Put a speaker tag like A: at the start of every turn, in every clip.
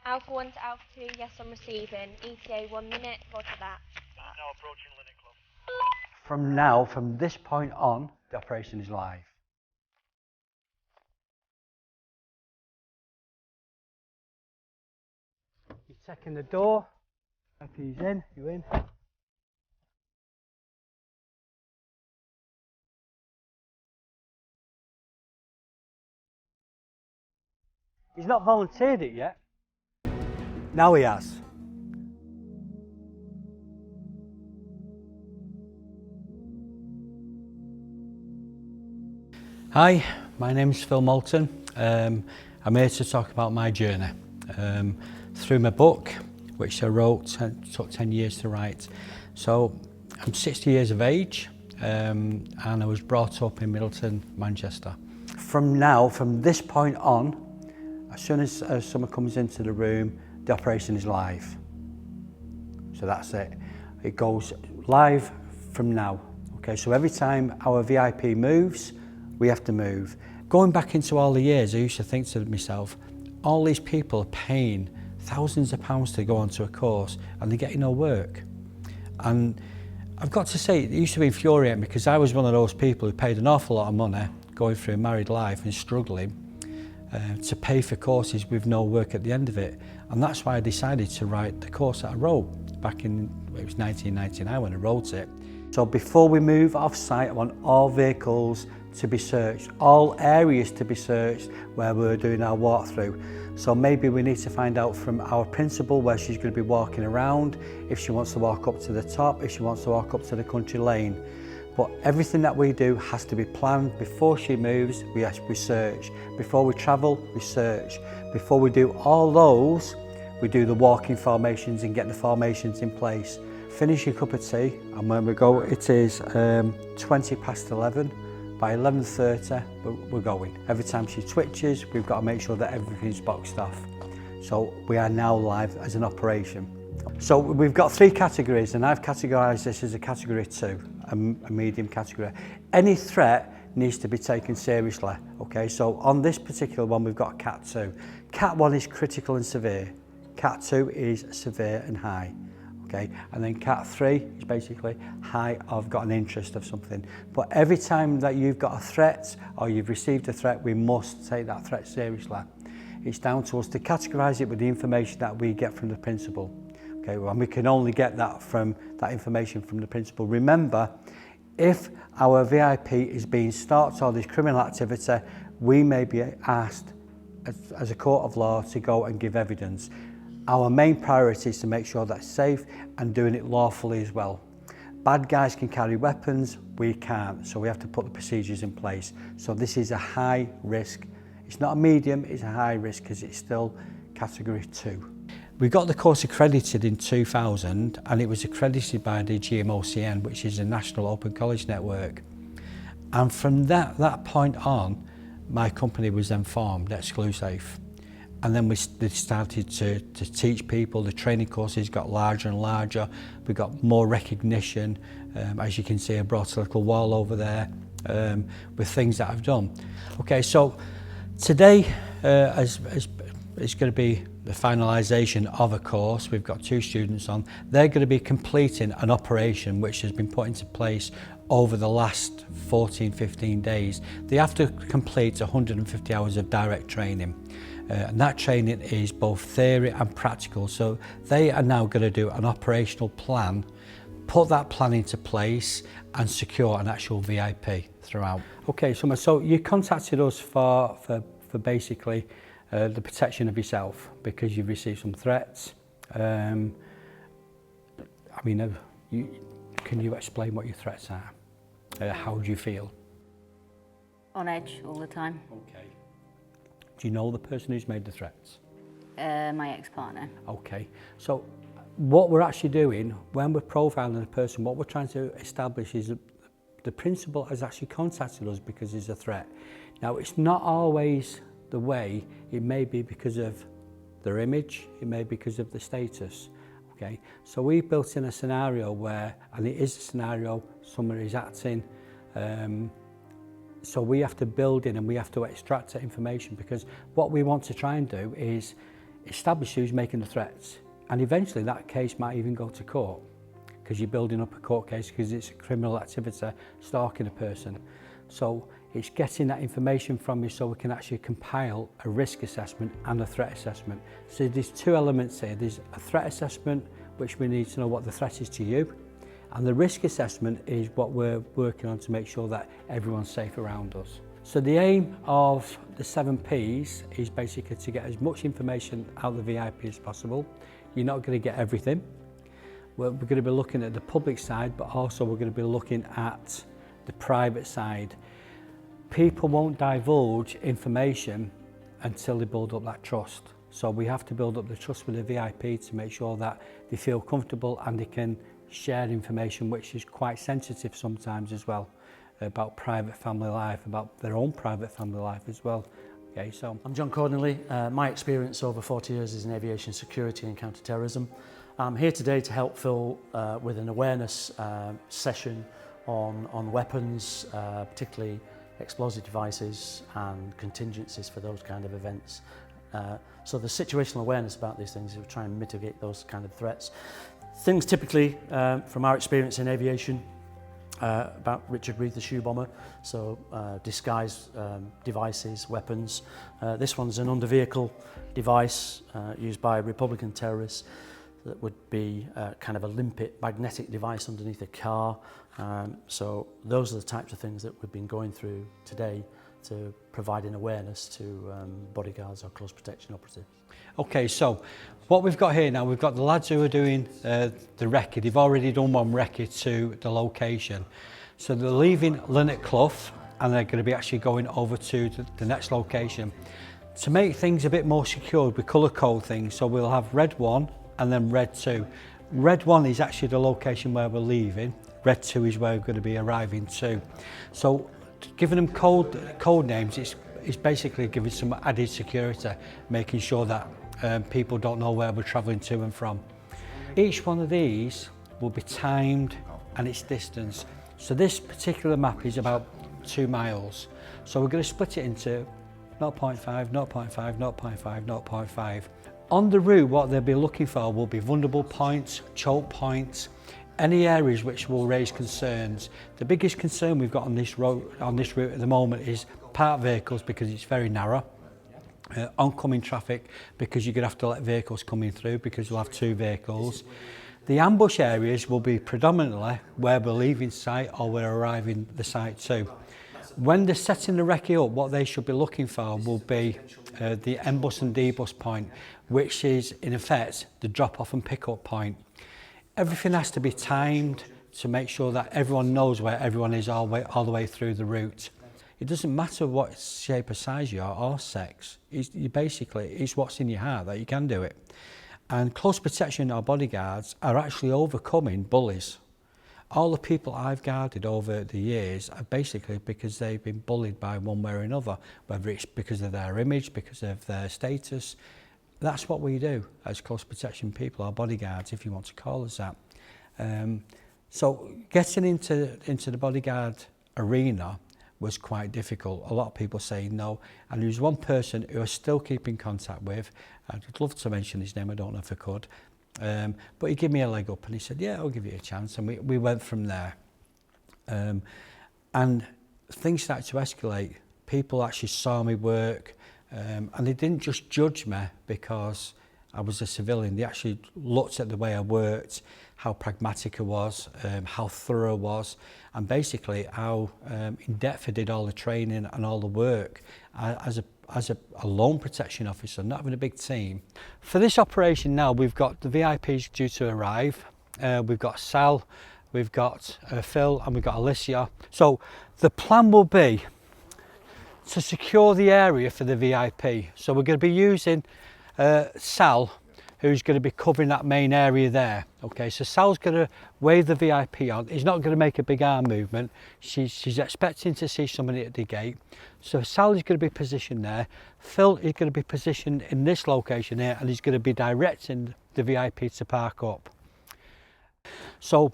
A: Alpha 1 to Alpha 2, yes, I'm receiving. ETA 1 minute, roger that.
B: Now approaching Linnet Club.
C: From this point on, the operation is live. You're checking the door. If he's in, you in. He's not volunteered it yet. Now he has. Hi, my name's Phil Moulton. I'm here to talk about my journey. Through my book, which I wrote, took 10 years to write. So I'm 60 years of age and I was brought up in Middleton, Manchester. From this point on, as soon as someone comes into the room, the operation is live. So that's it. It goes live from now. Okay, so every time our VIP moves, we have to move. Going back into all the years, I used to think to myself, all these people are paying thousands of pounds to go onto a course and they're getting no work. And I've got to say, it used to be infuriating because I was one of those people who paid an awful lot of money going through a married life and struggling to pay for courses with no work at the end of it. And that's why I decided to write the course that I wrote back in, it was 1999 when I wrote it. So before we move off site, I want all vehicles to be searched, all areas to be searched where we're doing our walkthrough. So maybe we need to find out from our principal where she's going to be walking around, if she wants to walk up to the top, if she wants to walk up to the country lane. But everything that we do has to be planned. Before she moves, we search. Before we travel, we search. Before we do all those, we do the walking formations and get the formations in place. Finish your cup of tea, and when we go, it is 20 past 11. By 11:30, we're going. Every time she twitches, we've got to make sure that everything's boxed off. So we are now live as an operation. So we've got 3 categories, and I've categorised this as a category 2, a medium category. Any threat needs to be taken seriously. Okay, so on this particular one, we've got Cat 2. Cat 1 is critical and severe. Cat 2 is severe and high. Okay, and then Cat 3 is basically high, I've got an interest of something. But every time that you've got a threat or you've received a threat, we must take that threat seriously. It's down to us to categorise it with the information that we get from the principal. Okay, and we can only get that information from the principal. Remember, if our VIP is being stalked or there's criminal activity, we may be asked as a court of law to go and give evidence. Our main priority is to make sure that's safe and doing it lawfully as well. Bad guys can carry weapons, we can't, so we have to put the procedures in place. So this is a high risk. It's not a medium, it's a high risk because it's still category 2. We got the course accredited in 2000 and it was accredited by the GMOCN, which is the National Open College Network. And from that point on, my company was then formed, Exclusafe. And then they started to teach people. The training courses got larger and larger. We got more recognition. As you can see, I brought a little wall over there with things that I've done. Okay, so today is going to be the finalisation of a course. We've got 2 students on. They're going to be completing an operation which has been put into place over the last 14-15 days. They have to complete 150 hours of direct training. And that training is both theory and practical. So they are now going to do an operational plan, put that plan into place and secure an actual VIP throughout. Okay, so you contacted us for basically the protection of yourself because you've received some threats. Can you explain what your threats are? How do you feel?
D: On edge all the time.
C: Okay. Do you know the person who's made the threats?
D: My ex-partner.
C: Okay, so what we're actually doing when we're profiling a person, what we're trying to establish is that the principal has actually contacted us because there's a threat. Now, it's not always the way. It may be because of their image, it may be because of the status. Okay, so we've built in a scenario where, and it is a scenario, someone is acting. So we have to build in and we have to extract that information because what we want to try and do is establish who's making the threats, and eventually that case might even go to court because you're building up a court case because it's a criminal activity, stalking a person. So it's getting that information from you so we can actually compile a risk assessment and a threat assessment. So there's two elements here. There's a threat assessment, which we need to know what the threat is to you, and the risk assessment is what we're working on to make sure that everyone's safe around us. So the aim of the 7 Ps is basically to get as much information out of the VIP as possible. You're not going to get everything. We're going to be looking at the public side, but also we're going to be looking at the private side. People won't divulge information until they build up that trust. So we have to build up the trust with the VIP to make sure that they feel comfortable and they can share information which is quite sensitive sometimes as well, about private family life, about their own private family life as well. Okay, so
E: I'm John Cordinley. My experience over 40 years is in aviation security and counter-terrorism. I'm here today to help Phil with an awareness session on weapons, particularly explosive devices and contingencies for those kind of events. So the situational awareness about these things is to try and mitigate those kind of threats. Things typically, from our experience in aviation, about Richard Reed, the shoe bomber, so disguised devices, weapons. This one's an under-vehicle device used by Republican terrorists that would be kind of a limpet magnetic device underneath a car. So those are the types of things that we've been going through today to provide an awareness to bodyguards or close protection operatives. Okay,
C: so what we've got here now, we've got the lads who are doing the recce. They've already done one recce to the location. So they're leaving Linnet Clough and they're going to be actually going over to the next location. To make things a bit more secure, we colour code things. So we'll have red 1 and then red 2. Red 1 is actually the location where we're leaving. Red 2 is where we're going to be arriving to. So giving them code names, it's basically giving some added security, making sure that people don't know where we're travelling to and from. Each one of these will be timed and its distance. So this particular map is about 2 miles. So we're going to split it into 0.5, 0.5, 0.5, 0.5. On the route, what they'll be looking for will be vulnerable points, choke points, any areas which will raise concerns. The biggest concern we've got on this route at the moment is parked vehicles because it's very narrow, oncoming traffic because you're going to have to let vehicles coming through because we'll have 2 vehicles. The ambush areas will be predominantly where we're leaving site or we're arriving the site too. When they're setting the recce up, what they should be looking for will be the M-bus and D-bus point, which is in effect the drop-off and pick-up point. Everything has to be timed to make sure that everyone knows where everyone is all the way through the route. It doesn't matter what shape or size you are or sex. It's what's in your heart that you can do it. And close protection or bodyguards are actually overcoming bullies. All the people I've guarded over the years are basically because they've been bullied by one way or another, whether it's because of their image, because of their status. That's what we do as close protection people, or bodyguards, if you want to call us that. So getting into the bodyguard arena was quite difficult. A lot of people say no, and there was one person who I still keep in contact with. I'd love to mention his name, I don't know if I could. But he gave me a leg up and he said, yeah, I'll give you a chance. And we went from there. And things started to escalate. People actually saw me work, and they didn't just judge me because I was a civilian. They actually looked at the way I worked, how pragmatic I was, how thorough I was, and basically how in depth I did all the training and all the work as a lone protection officer, not having a big team. For this operation now, we've got the VIPs due to arrive. We've got Sal, we've got Phil, and we've got Alicia. So the plan will be to secure the area for the VIP. So we're going to be using Sal, who's going to be covering that main area there. Okay, so Sal's going to wave the VIP on. He's not going to make a big arm movement. She's expecting to see somebody at the gate. So Sal is going to be positioned there. Phil is going to be positioned in this location here, and he's going to be directing the VIP to park up. So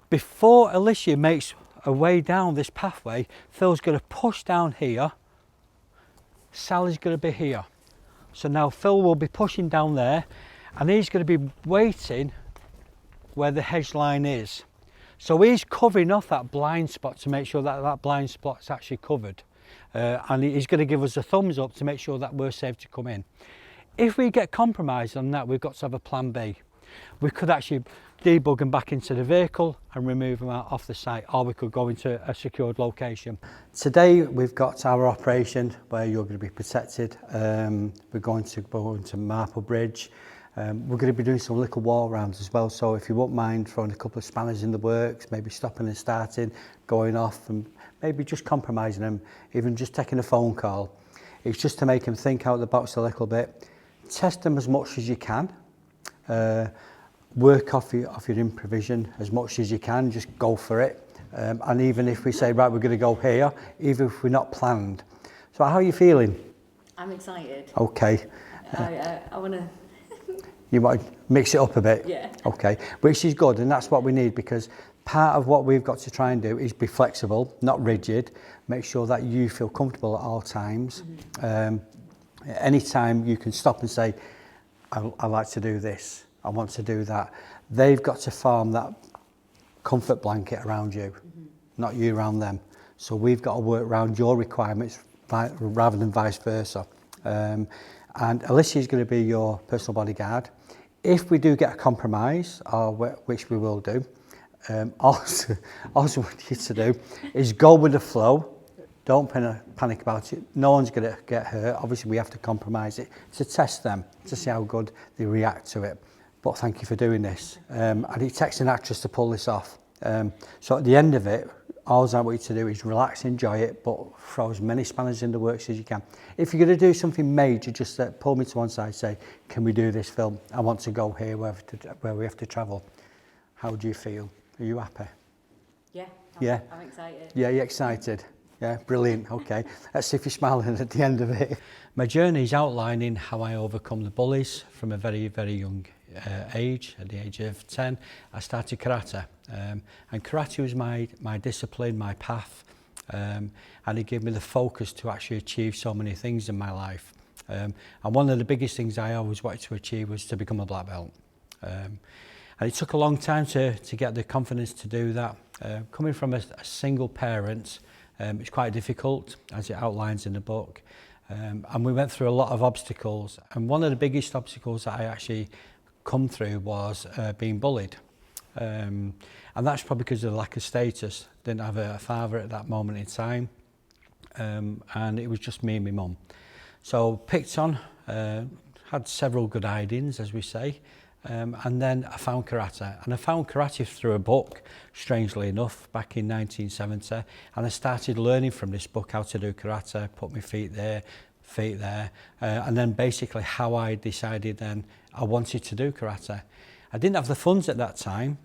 C: before Alicia makes her way down this pathway, Phil's going to push down here. Sal is going to be here. So now Phil will be pushing down there, and he's going to be waiting where the hedge line is. So he's covering off that blind spot to make sure that that blind spot's actually covered. And he's going to give us a thumbs up to make sure that we're safe to come in. If we get compromised on that, we've got to have a plan B. We could actually debug them back into the vehicle and remove them out off the site, or we could go into a secured location. Today we've got our operation where you're going to be protected. We're going to go into Marple Bridge. We're going to be doing some little wall rounds as well, so if you won't mind throwing a couple of spanners in the works, maybe stopping and starting, going off and maybe just compromising them, even just taking a phone call. It's just to make them think out of the box a little bit. Test them as much as you can. Work off your improvisation as much as you can, just go for it. And even if we say, right, we're going to go here, even if we're not planned. So how are you feeling?
D: I'm excited.
C: Okay.
D: I want to...
C: You might mix it up a bit?
D: Yeah.
C: Okay, which is good, and that's what we need, because part of what we've got to try and do is be flexible, not rigid, make sure that you feel comfortable at all times. Anytime you can stop and say, I like to do this, I want to do that. They've got to form that comfort blanket around you, not you around them. So we've got to work around your requirements rather than vice versa. And Alicia is going to be your personal bodyguard. If we do get a compromise, which we will do, also what you to do is go with the flow. Don't panic about it. No one's going to get hurt. Obviously, we have to compromise it to test them, to see how good they react to it. But thank you for doing this. And it takes an actress to pull this off. So at the end of it, all I want you to do is relax, enjoy it, but throw as many spanners in the works as you can. If you're going to do something major, just pull me to one side, say, can we do this film? I want to go here where we have to travel. How do you feel? Are you happy?
D: Yeah. I'm excited.
C: Yeah, you're excited. Yeah, brilliant. Okay, let's see if you're smiling at the end of it. My journey is outlining how I overcome the bullies from a very, very young age. At the age of 10, I started karate. And karate was my discipline, my path, and it gave me the focus to actually achieve so many things in my life. And one of the biggest things I always wanted to achieve was to become a black belt. And it took a long time to get the confidence to do that. Coming from a single parent, it's quite difficult, as it outlines in the book. And we went through a lot of obstacles. And one of the biggest obstacles that I actually come through was being bullied. And that's probably because of the lack of status. Didn't have a father at that moment in time. And it was just me and my mum. So picked on, had several good hidings, as we say. And then I found karate, and I found karate through a book, strangely enough, back in 1970, and I started learning from this book how to do karate, put my feet there, and then basically how I decided then I wanted to do karate. I didn't have the funds at that time,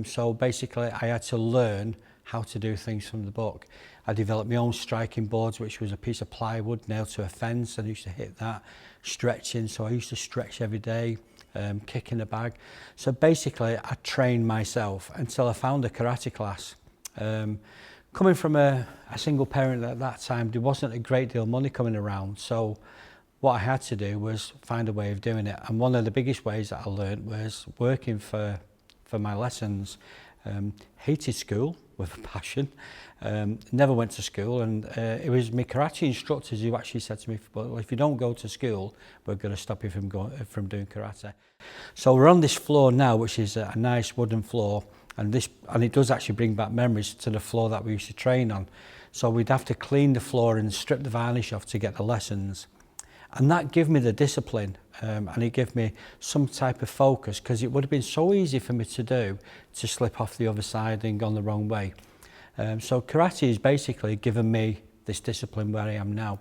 C: so basically I had to learn how to do things from the book. I developed my own striking boards, which was a piece of plywood nailed to a fence, and I used to hit that, stretching, so I used to stretch every day. Kicking a bag. So basically I trained myself until I found a karate class. Coming from a single parent at that time, there wasn't a great deal of money coming around, so what I had to do was find a way of doing it, and one of the biggest ways that I learned was working for my lessons. Hated school with a passion, never went to school, and it was my karate instructors who actually said to me, well, if you don't go to school, we're going to stop you from doing karate. So we're on this floor now, which is a nice wooden floor, and it does actually bring back memories to the floor that we used to train on. So we'd have to clean the floor and strip the varnish off to get the lessons. And that gave me the discipline, and it gave me some type of focus, because it would have been so easy for me to slip off the other side and gone the wrong way. So karate has basically given me this discipline where I am now.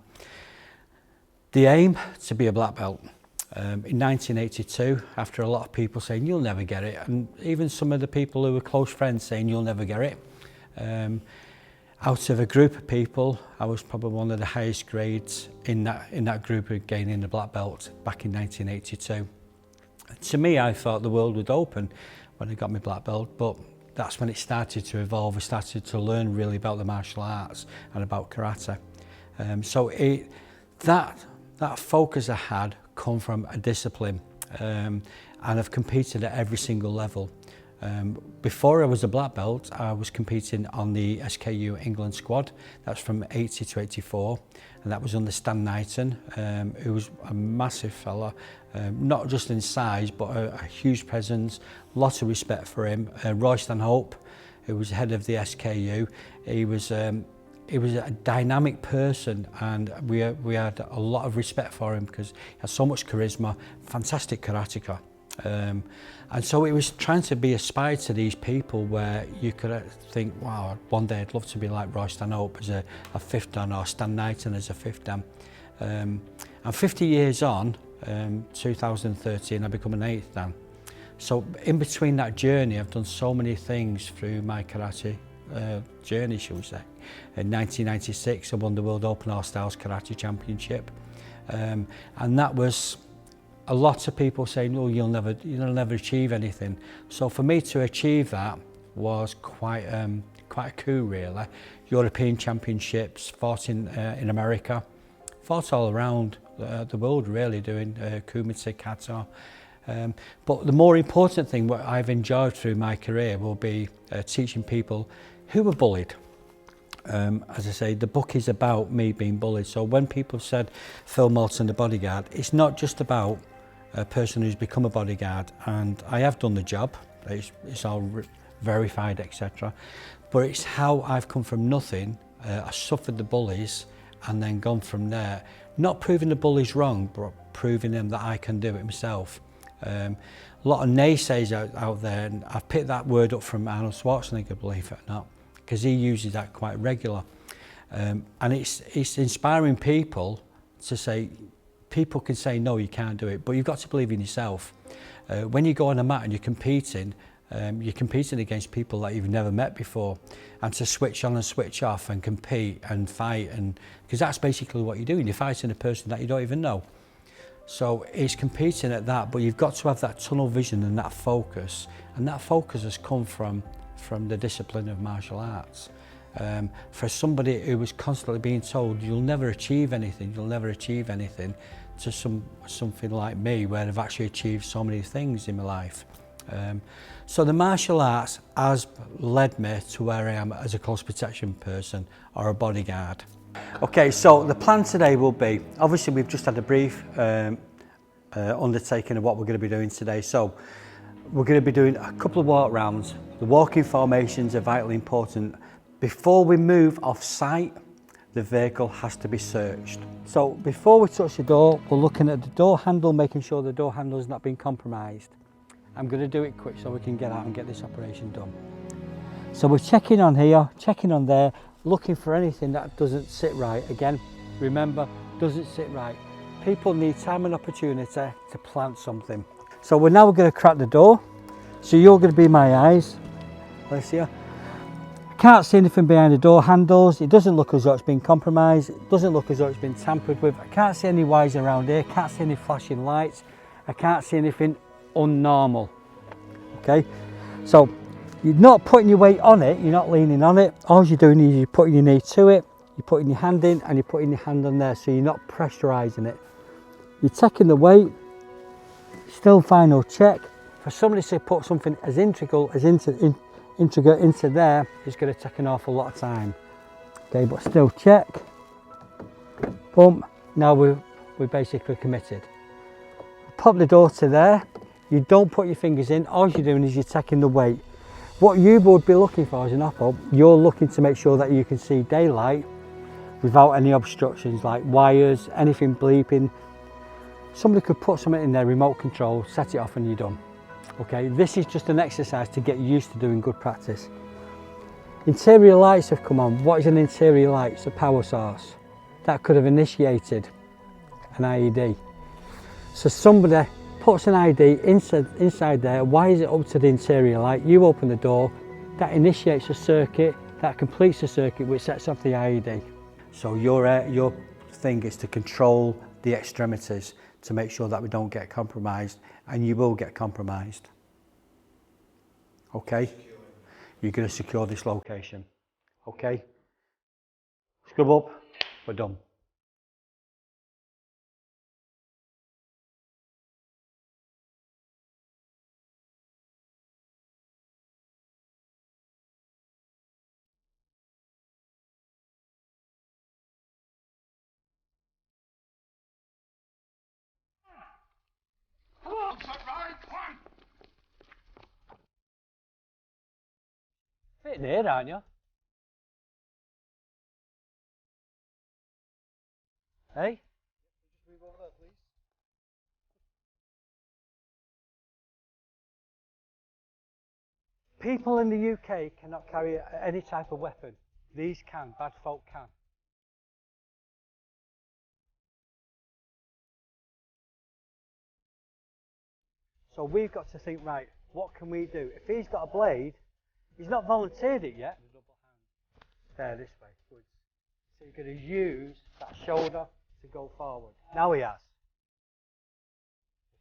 C: The aim, to be a black belt. In 1982, after a lot of people saying, you'll never get it, and even some of the people who were close friends saying, you'll never get it, out of a group of people, I was probably one of the highest grades in that group of gaining the black belt back in 1982. To me, I thought the world would open when I got my black belt, but that's when it started to evolve. I started to learn really about the martial arts and about karate. So that that focus I had come from a discipline, and I've competed at every single level. Before I was a black belt, I was competing on the SKU England squad. That's from 80 to 84, and that was under Stan Knighton, who was a massive fella, not just in size, but a huge presence, lots of respect for him. Roy Stanhope, who was head of the SKU, he was a dynamic person, and we had a lot of respect for him because he had so much charisma, fantastic karateka. And so it was trying to be aspired to these people where you could think, wow, one day I'd love to be like Roy Stanhope as a fifth dan, or Stan Knighton as a fifth dan. And 50 years on, 2013, I become an eighth dan. So in between that journey, I've done so many things through my karate journey, shall we say. In 1996, I won the World Open All Styles Karate Championship. And that was a lot of people saying, oh, you'll never achieve anything. So for me to achieve that was quite a coup, really. European Championships, fought in America, fought all around the world, really, doing kumite, kata. But the more important thing, what I've enjoyed through my career, will be teaching people who were bullied. As I say, the book is about me being bullied. So when people said Phil Moulton, the bodyguard, it's not just about a person who's become a bodyguard, and I have done the job, it's all verified, etc. But it's how I've come from nothing, I suffered the bullies, and then gone from there. Not proving the bullies wrong, but proving them that I can do it myself. A lot of naysays out there, and I've picked that word up from Arnold Schwarzenegger, believe it or not, because he uses that quite regular. And it's inspiring people to say, people can say, no, you can't do it, but you've got to believe in yourself. When you go on a mat and you're competing against people that you've never met before, and to switch on and switch off and compete and fight, and because that's basically what you're doing, you're fighting a person that you don't even know. So it's competing at that, but you've got to have that tunnel vision and that focus has come from the discipline of martial arts. For somebody who was constantly being told, you'll never achieve anything, to something like me, where I've actually achieved so many things in my life. So the martial arts has led me to where I am as a close protection person or a bodyguard. Okay, so the plan today will be, obviously we've just had a brief undertaking of what we're going to be doing today. So we're going to be doing a couple of walk rounds. The walking formations are vitally important. Before we move off site, the vehicle has to be searched. So before we touch the door, we're looking at the door handle, making sure the door handle has not been compromised. I'm going to do it quick so we can get out and get this operation done. So we're checking on here, checking on there, looking for anything that doesn't sit right. Again, remember, doesn't sit right. People need time and opportunity to plant something. So we're now going to crack the door. So you're going to be my eyes. Let's see. Can't see anything behind the door handles. It doesn't look as though it's been compromised. It doesn't look as though it's been tampered with. I can't see any wires around here. Can't see any flashing lights. I can't see anything unnormal. Okay, so you're not putting your weight on it. You're not leaning on it. All you're doing is you're putting your knee to it. You're putting your hand in and you're putting your hand on there. So you're not pressurising it. You're taking the weight. Still final check. For somebody to put something as integral as intricate into there is going to take an awful lot of time. Okay, but still check. Boom. Now we're basically committed. Pop the door to there. You don't put your fingers in. All you're doing is you're taking the weight. What you would be looking for as an op, you're looking to make sure that you can see daylight without any obstructions like wires, anything bleeping. Somebody could put something in their remote control, set it off, and you're done. Okay, this is just an exercise to get used to doing good practice. Interior lights have come on. What is an interior light? It's a power source. That could have initiated an IED. So somebody puts an IED inside there. Why is it up to the interior light? You open the door, that initiates a circuit, that completes the circuit which sets off the IED. So your thing is to control the extremities to make sure that we don't get compromised, and you will get compromised. Okay? You're going to secure this location. Okay? Scrub up, we're done. Fitting here, aren't you? Hey? People in the UK cannot carry any type of weapon. These can, bad folk can. So we've got to think, right, what can we do? If he's got a blade, he's not volunteered it yet. There, this way. Good. So you're going to use that shoulder to go forward. Now he has.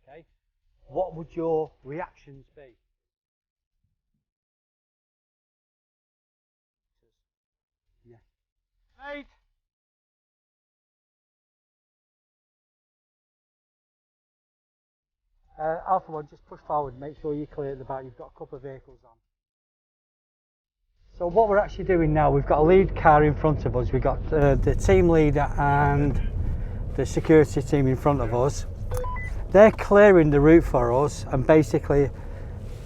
C: Okay. What would your reactions be? Yeah. Right. Alpha 1, just push forward, make sure you're clear at the back. You've got a couple of vehicles on. So what we're actually doing now, we've got a lead car in front of us. We've got the team leader and the security team in front of us. They're clearing the route for us and basically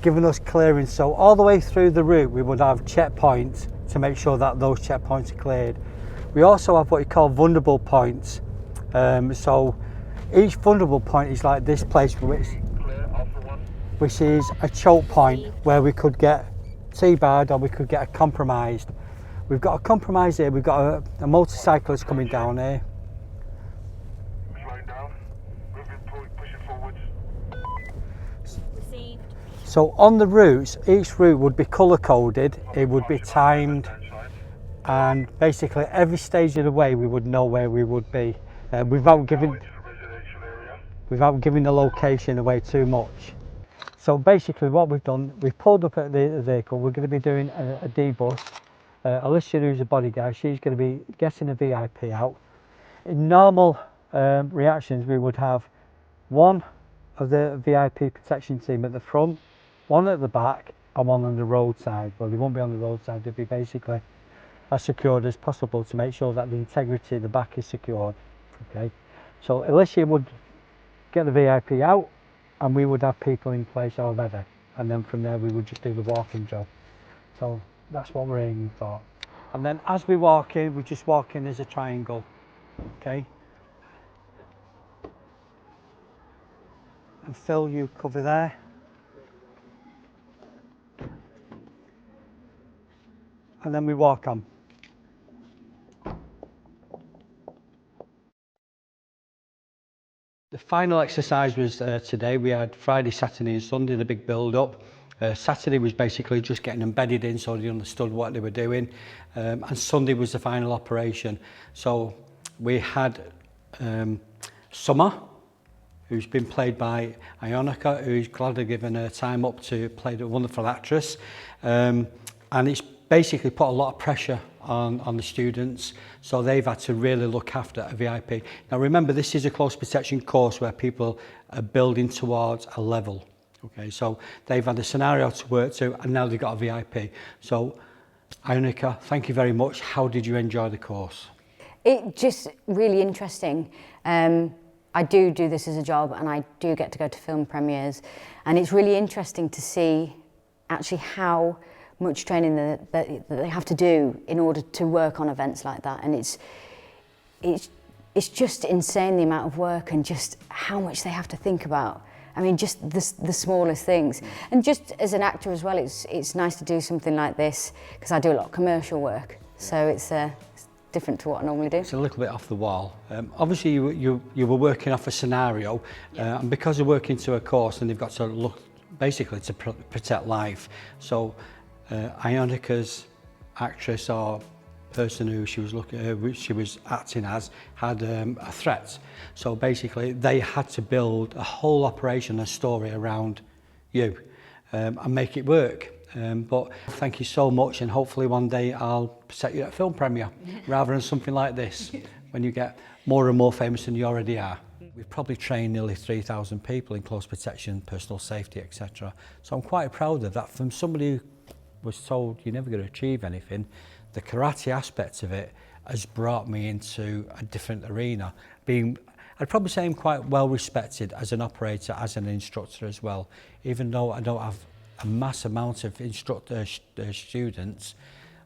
C: giving us clearance. So all the way through the route, we would have checkpoints to make sure that those checkpoints are cleared. We also have what you call vulnerable points. So each vulnerable point is like this place, which is a choke point where we could get T-barred or we could get compromised. We've got a compromise here, we've got a motorcyclist coming down here.
B: Slowing down, pushing forwards.
A: Received.
C: So on the routes, each route would be colour coded, it would be timed, and basically every stage of the way we would know where we would be without giving the location away too much. So basically what we've done, we've pulled up at the vehicle. We're going to be doing a D-bus. Alicia, who's a bodyguard, she's going to be getting a VIP out. In normal reactions, we would have one of the VIP protection team at the front, one at the back, and one on the roadside. Well, they won't be on the roadside, they'll be basically as secured as possible to make sure that the integrity of the back is secured. Okay, so Alicia would get the VIP out, and we would have people in place already, and then from there we would just do the walking job. So that's what we're aiming for. And then as we walk in, we just walk in as a triangle. Okay. And Phil, you cover there. And then we walk on. The final exercise was today. We had Friday, Saturday and Sunday, the big build-up. Saturday was basically just getting embedded in so they understood what they were doing. And Sunday was the final operation. So we had Summer, who's been played by Ionica, who's gladly given her time up to play the wonderful actress. And it's basically put a lot of pressure on the students, so they've had to really look after a VIP. Now remember, this is a close protection course where people are building towards a level. Okay, so they've had a scenario to work to, and now they've got a VIP. So Ionica, thank you very much. How did you enjoy the course?
D: It just really interesting. I do this as a job, and I do get to go to film premieres, and it's really interesting to see actually how much training that they have to do in order to work on events like that. And it's just insane, the amount of work and just how much they have to think about. I mean, just the smallest things. And just as an actor as well, it's nice to do something like this, because I do a lot of commercial work, so it's different to what I normally do. It's
C: a little bit off the wall. Obviously you were working off a scenario, and because you're working to a course, and they've got to look basically to protect life. So Ionica's actress or person who she was acting as had a threat. So basically they had to build a whole operation, a story around you, and make it work. But thank you so much, and hopefully one day I'll present you at a film premiere rather than something like this when you get more and more famous than you already are. We've probably trained nearly 3,000 people in close protection, personal safety, etc. So I'm quite proud of that. From somebody who was told you're never going to achieve anything, the karate aspect of it has brought me into a different arena. I'd probably say I'm quite well respected as an operator, as an instructor as well. Even though I don't have a mass amount of students,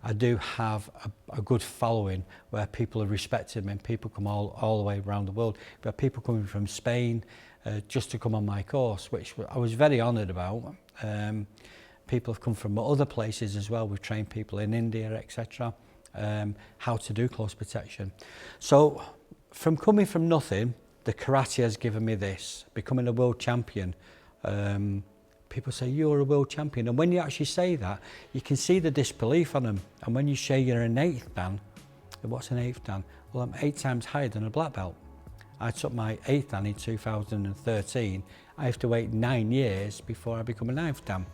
C: I do have a good following where people are respected me, and people come all the way around the world. We have people coming from Spain just to come on my course, which I was very honoured about. People have come from other places as well. We've trained people in India, etc. How to do close protection. So from coming from nothing, the karate has given me this, becoming a world champion. People say, you're a world champion. And when you actually say that, you can see the disbelief on them. And when you say you're an 8th dan, what's an 8th dan? Well, I'm 8 times higher than a black belt. I took my 8th dan in 2013. I have to wait 9 years before I become a 9th dan.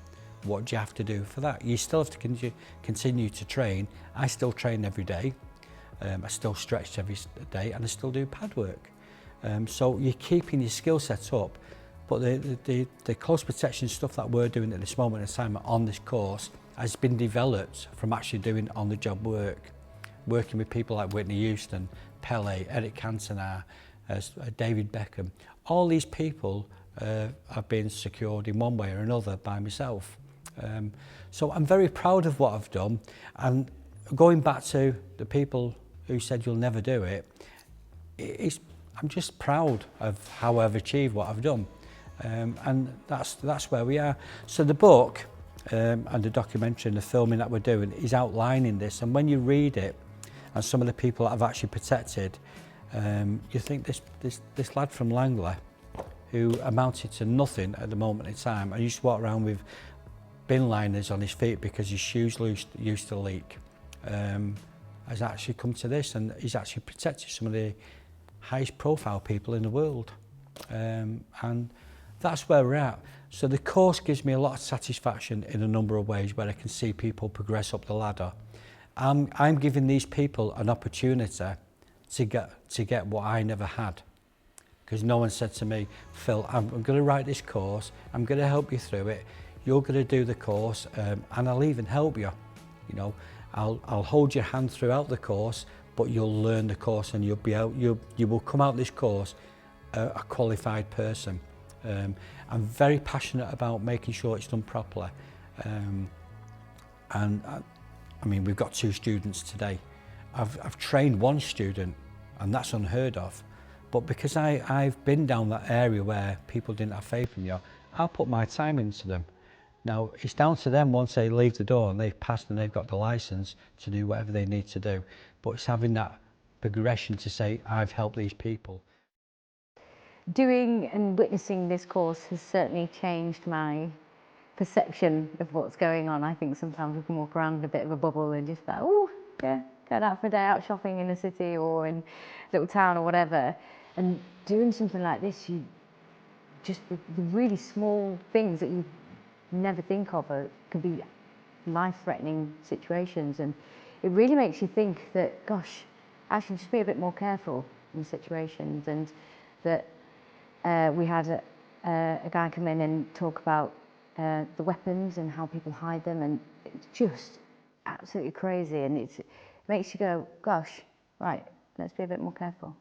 C: What do you have to do for that? You still have to continue to train. I still train every day. I still stretch every day, and I still do pad work. So you're keeping your skill set up. But the close protection stuff that we're doing at this moment in time on this course has been developed from actually doing on-the-job work, working with people like Whitney Houston, Pele, Eric Cantona, David Beckham. All these people have been secured in one way or another by myself. So I'm very proud of what I've done, and going back to the people who said you'll never do it, I'm just proud of how I've achieved what I've done. And that's where we are. So the book and the documentary and the filming that we're doing is outlining this, and when you read it and some of the people that I've actually protected, you think this lad from Langley, who amounted to nothing at the moment in time, and used to walk around with bin liners on his feet because his shoes used to leak, has actually come to this, and he's actually protected some of the highest profile people in the world. And that's where we're at. So the course gives me a lot of satisfaction in a number of ways, where I can see people progress up the ladder. I'm giving these people an opportunity to get what I never had. Because no one said to me, Phil, I'm going to write this course, I'm going to help you through it, you're going to do the course, and I'll even help you. You know, I'll hold your hand throughout the course, but you'll learn the course, and you will come out this course a qualified person. I'm very passionate about making sure it's done properly. I mean, we've got 2 students today. I've trained 1 student, and that's unheard of. But because I've been down that area where people didn't have faith in you, I'll put my time into them. Now, it's down to them once they leave the door and they've passed and they've got the license to do whatever they need to do. But it's having that progression to say, I've helped these people.
D: Doing and witnessing this course has certainly changed my perception of what's going on. I think sometimes we can walk around in a bit of a bubble and just like, oh, yeah, going out for a day out shopping in a city or in a little town or whatever. And doing something like this, you just the really small things that you never think of can be life-threatening situations, and it really makes you think that, gosh, actually just be a bit more careful in situations. And that we had a guy come in and talk about the weapons and how people hide them, and it's just absolutely crazy, and it makes you go, gosh, right, let's be a bit more careful.